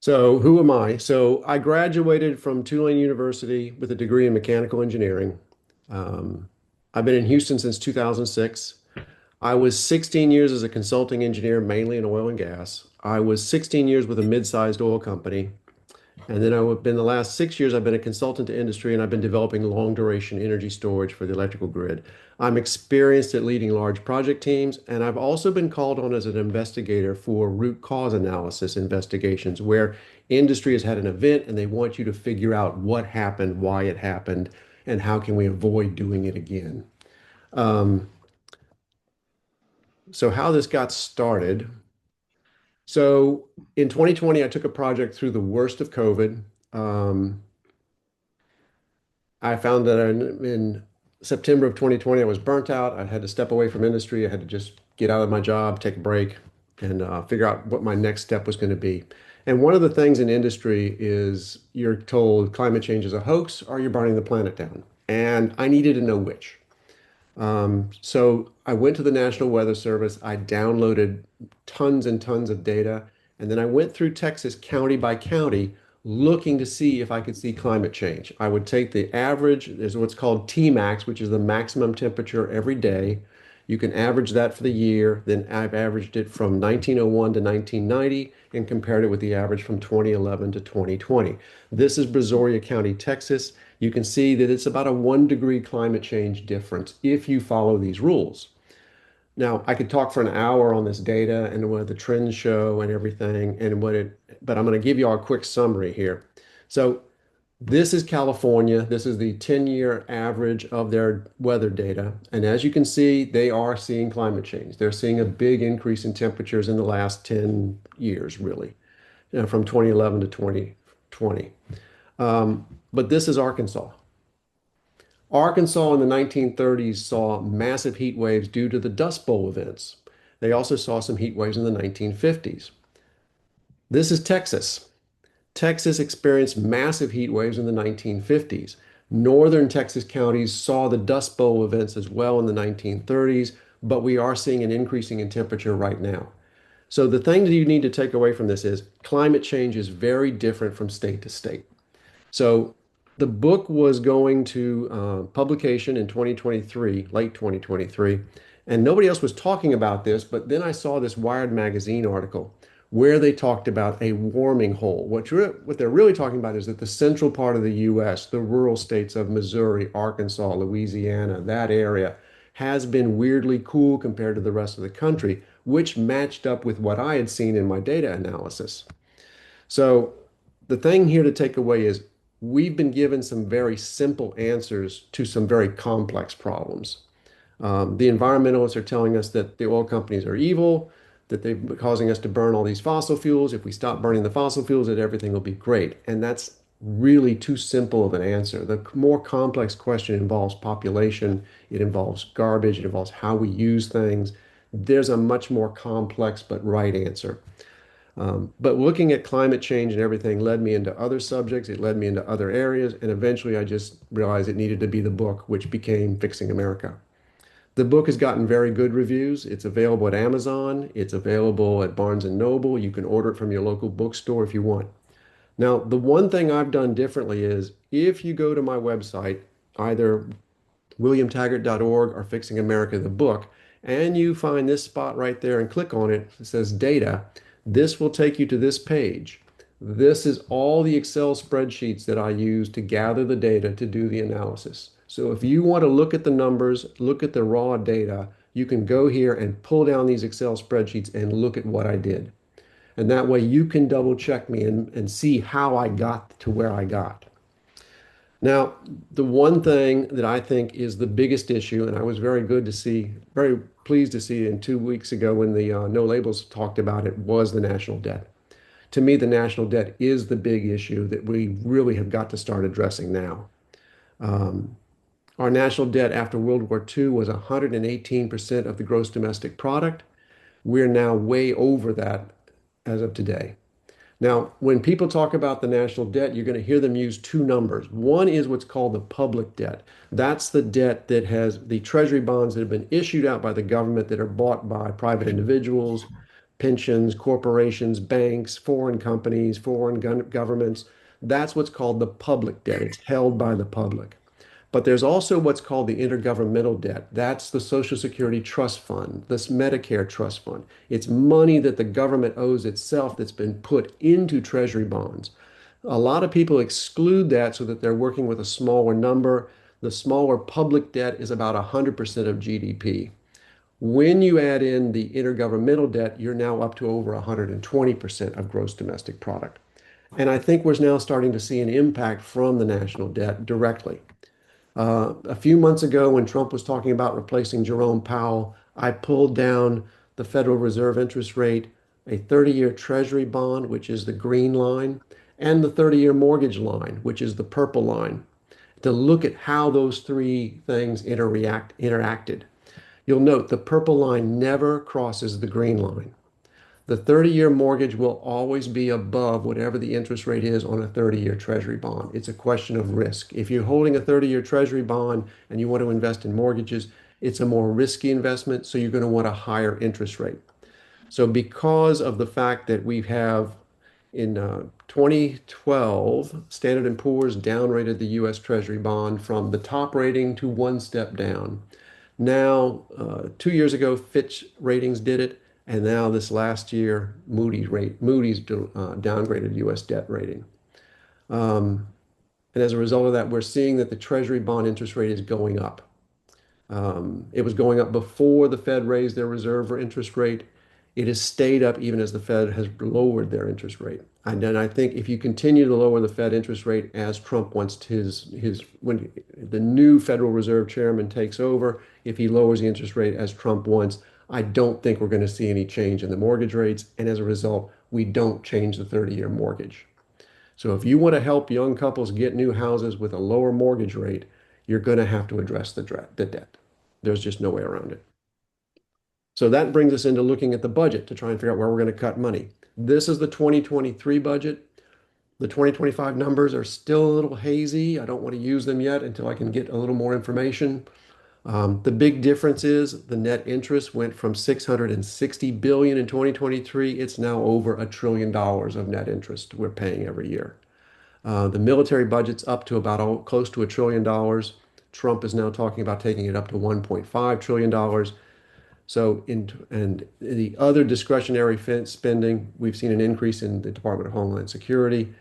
So, who am I? So, I graduated from Tulane University with a degree in mechanical engineering. Um, I've been in Houston since 2006. I was 16 years as a consulting engineer, mainly in oil and gas. I was 16 years with a mid-sized oil company. And then I've been the last 6 years, I've been a consultant to industry and I've been developing long duration energy storage for the electrical grid. I'm experienced at leading large project teams, and I've also been called on as an investigator for root cause analysis investigations where industry has had an event and they want you to figure out what happened, why it happened, and how can we avoid doing it again. Um, so how this got started. So in 2020, I took a project through the worst of COVID. Um, I found that in September of 2020, I was burnt out. I had to step away from industry. I had to just get out of my job, take a break, and figure out what my next step was going to be. And one of the things in industry is you're told climate change is a hoax or you're burning the planet down. And I needed to know which. So I went to the National Weather Service. I downloaded tons and tons of data. And then I went through Texas county by county looking to see if I could see climate change. I would take the average, there's what's called Tmax, which is the maximum temperature every day. You can average that for the year. Then I've averaged it from 1901 to 1990 and compared it with the average from 2011 to 2020. This is Brazoria County, Texas. You can see that it's about a 1 degree climate change difference if you follow these rules. Now, I could talk for an hour on this data and what the trends show and everything, but I'm going to give you all a quick summary here. So this is California. This is the 10-year average of their weather data. And as you can see, they are seeing climate change. They're seeing a big increase in temperatures in the last 10 years, really, from 2011 to 2020. But this is Arkansas. Arkansas in the 1930s saw massive heat waves due to the Dust Bowl events. They also saw some heat waves in the 1950s. This is Texas. Texas experienced massive heat waves in the 1950s. Northern Texas counties saw the Dust Bowl events as well in the 1930s, but we are seeing an increasing in temperature right now. So the thing that you need to take away from this is climate change is very different from state to state. So the book was going to publication in 2023, late 2023, and nobody else was talking about this, but then I saw this Wired magazine article where they talked about a warming hole. What they're really talking about is that the central part of the US, the rural states of Missouri, Arkansas, Louisiana, that area, has been weirdly cool compared to the rest of the country, which matched up with what I had seen in my data analysis. So the thing here to take away is we've been given some very simple answers to some very complex problems. The environmentalists are telling us that the oil companies are evil, that they're causing us to burn all these fossil fuels. If we stop burning the fossil fuels, that everything will be great. And that's really too simple of an answer. The more complex question involves population, it involves garbage, it involves how we use things. There's a much more complex but right answer. But looking at climate change and everything led me into other subjects. It led me into other areas. And eventually I just realized it needed to be the book, which became Fixing America. The book has gotten very good reviews. It's available at Amazon. It's available at Barnes and Noble. You can order it from your local bookstore if you want. Now, the one thing I've done differently is if you go to my website, either williamtaggart.org or Fixing America, the book, and you find this spot right there and click on it, it says data, this will take you to this page. This is all the Excel spreadsheets that I use to gather the data to do the analysis. So if you want to look at the numbers, look at the raw data, you can go here and pull down these Excel spreadsheets and look at what I did. And that way you can double check me and see how I got to where I got. Now, the one thing that I think is the biggest issue, and I was very pleased to see in 2 weeks ago when the NoLabels talked about it, was the national debt. To me, the national debt is the big issue that we really have got to start addressing now. Um, our national debt after World War II was 118% of the gross domestic product. We're now way over that as of today. Now, when people talk about the national debt, you're going to hear them use two numbers. One is what's called the public debt. That's the debt that has the treasury bonds that have been issued out by the government that are bought by private individuals, pensions, corporations, banks, foreign companies, governments. That's what's called the public debt. It's held by the public. But there's also what's called the intergovernmental debt. That's the Social Security Trust Fund, this Medicare Trust Fund. It's money that the government owes itself that's been put into Treasury bonds. A lot of people exclude that so that they're working with a smaller number. The smaller public debt is about 100% of GDP. When you add in the intergovernmental debt, you're now up to over 120% of gross domestic product. And I think we're now starting to see an impact from the national debt directly. A few months ago, when Trump was talking about replacing Jerome Powell, I pulled down the Federal Reserve interest rate, a 30-year Treasury bond, which is the green line, and the 30-year mortgage line, which is the purple line, to look at how those three things interacted. You'll note the purple line never crosses the green line. The 30-year mortgage will always be above whatever the interest rate is on a 30-year Treasury bond. It's a question of risk. If you're holding a 30-year Treasury bond and you want to invest in mortgages, it's a more risky investment, so you're going to want a higher interest rate. So because of the fact that we have in 2012, Standard and Poor's downrated the U.S. Treasury bond from the top rating to one step down. Now, 2 years ago, Fitch Ratings did it, and now this last year, Moody's downgraded U.S. debt rating. And as a result of that, we're seeing that the Treasury bond interest rate is going up. It was going up before the Fed raised their reserve or interest rate. It has stayed up even as the Fed has lowered their interest rate. And then I think if you continue to lower the Fed interest rate as Trump wants when the new Federal Reserve chairman takes over, if he lowers the interest rate as Trump wants, I don't think we're going to see any change in the mortgage rates. And as a result, we don't change the 30-year mortgage. So if you want to help young couples get new houses with a lower mortgage rate, you're going to have to address the debt. There's just no way around it. So that brings us into looking at the budget to try and figure out where we're going to cut money. This is the 2023 budget. The 2025 numbers are still a little hazy. I don't want to use them yet until I can get a little more information. The big difference is the net interest went from 660 billion in 2023. It's now over $1 trillion of net interest we're paying every year. The military budget's up to about close to $1 trillion. Trump is now talking about taking it up to $1.5 trillion. So and the other discretionary spending, we've seen an increase in the Department of Homeland Security.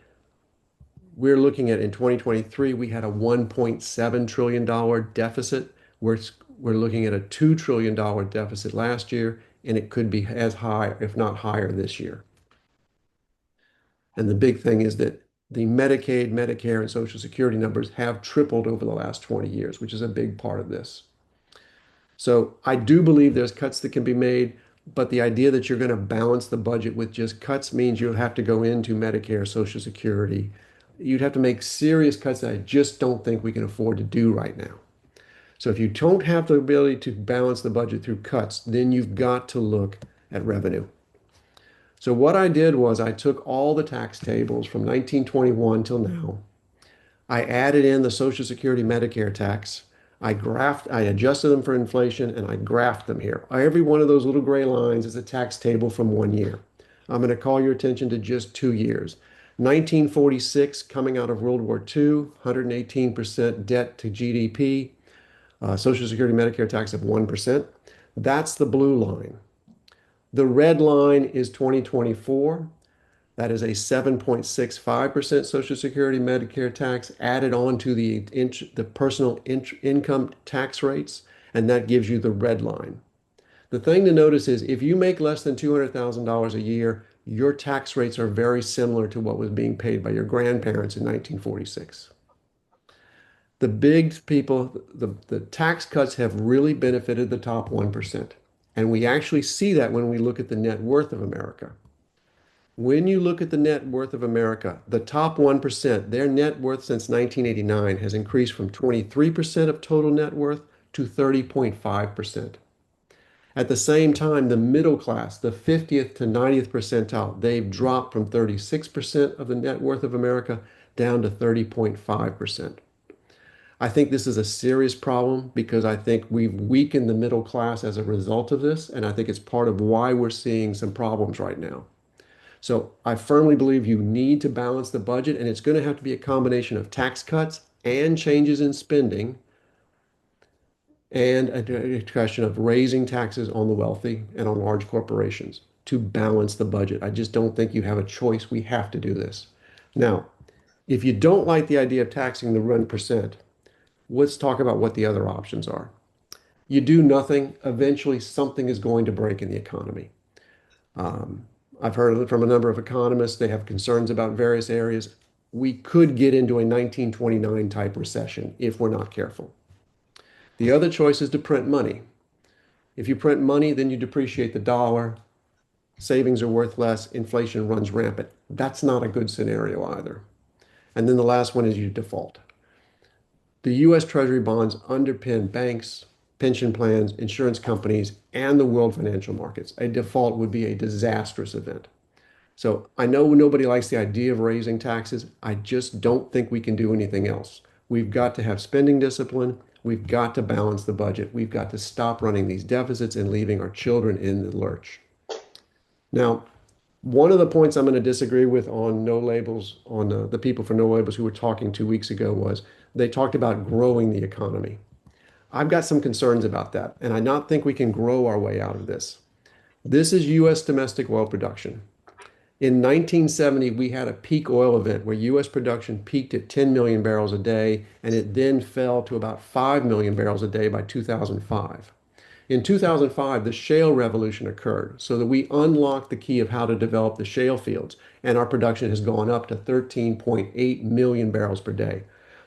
We're looking at in 2023, we had a $1.7 trillion deficit. We're looking at a $2 trillion deficit last year, and it could be as high, if not higher, this year. And the big thing is that the Medicaid, Medicare, and Social Security numbers have tripled over the last 20 years, which is a big part of this. So I do believe there's cuts that can be made, but the idea that you're going to balance the budget with just cuts means you'll have to go into Medicare, Social Security. You'd have to make serious cuts that I just don't think we can afford to do right now. So if you don't have the ability to balance the budget through cuts, then you've got to look at revenue. So what I did was I took all the tax tables from 1921 till now. I added in the Social Security Medicare tax. I adjusted them for inflation, and I graphed them here. Every one of those little gray lines is a tax table from 1 year. I'm going to call your attention to just 2 years. 1946, coming out of World War II, 118% debt to GDP, Social Security Medicare tax of 1%. That's the blue line. The red line is 2024. That is a 7.65% Social Security Medicare tax added on to the personal income tax rates, and that gives you the red line. The thing to notice is if you make less than $200,000 a year, your tax rates are very similar to what was being paid by your grandparents in 1946. The big people, the tax cuts have really benefited the top 1%. And we actually see that when we look at the net worth of America. When you look at the net worth of America, the top 1%, their net worth since 1989 has increased from 23% of total net worth to 30.5%. At the same time, the middle class, the 50th to 90th percentile, they've dropped from 36% of the net worth of America down to 30.5%. I think this is a serious problem because I think we've weakened the middle class as a result of this, and I think it's part of why we're seeing some problems right now. So I firmly believe you need to balance the budget, and it's going to have to be a combination of tax cuts and changes in spending and a question of raising taxes on the wealthy and on large corporations to balance the budget. I just don't think you have a choice. We have to do this. Now, if you don't like the idea of taxing the 1%, let's talk about what the other options are. You do nothing, eventually something is going to break in the economy. Um, I've heard from a number of economists, they have concerns about various areas. We could get into a 1929 type recession if we're not careful. The other choice is to print money. If you print money, then you depreciate the dollar, savings are worth less, inflation runs rampant. That's not a good scenario either. And then the last one is you default. The US Treasury bonds underpin banks, pension plans, insurance companies, and the world financial markets. A default would be a disastrous event. So I know nobody likes the idea of raising taxes. I just don't think we can do anything else. We've got to have spending discipline. We've got to balance the budget. We've got to stop running these deficits and leaving our children in the lurch. Now, one of the points I'm going to disagree with on no labels, on the people for no labels who were talking 2 weeks ago was they talked about growing the economy. I've got some concerns about that, and I not think we can grow our way out of this. This is U.S. domestic oil production. In 1970, we had a peak oil event where U.S. production peaked at 10 million barrels a day, and it then fell to about 5 million barrels a day by 2005. In 2005, the shale revolution occurred so that we unlocked the key of how to develop the shale fields, and our production has gone up to 13.8 million barrels per day.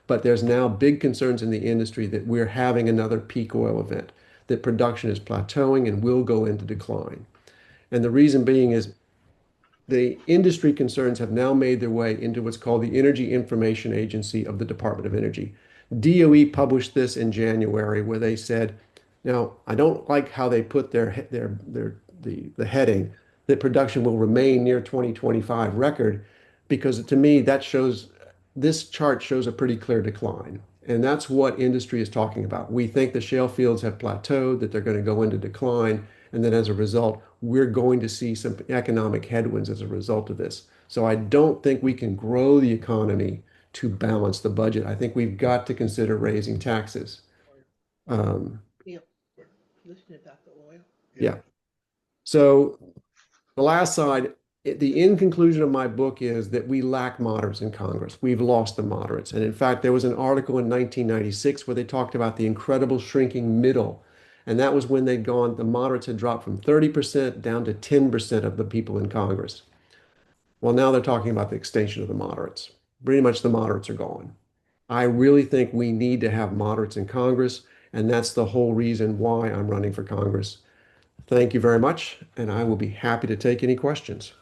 But there's now big concerns in the industry that we're having another peak oil event, that production is plateauing and will go into decline. And the reason being is the industry concerns have now made their way into what's called the Energy Information Agency of the Department of Energy. DOE published this in January where they said, now I don't like how they put the heading that production will remain near 2025 record because to me that shows this chart shows a pretty clear decline. And that's what industry is talking about. We think the shale fields have plateaued, that they're going to go into decline, and then as a result, we're going to see some economic headwinds as a result of this. So I don't think we can grow the economy to balance the budget. I think we've got to consider raising taxes. Um, Yeah, listening about the oil. Yeah. yeah. So the last side, the end conclusion of my book is that we lack moderates in Congress. We've lost the moderates. And in fact, there was an article in 1996 where they talked about the incredible shrinking middle. And that was when the moderates had dropped from 30% down to 10% of the people in Congress. Well, now they're talking about the extinction of the moderates. Pretty much the moderates are gone. I really think we need to have moderates in Congress, and that's the whole reason why I'm running for Congress. Thank you very much, and I will be happy to take any questions.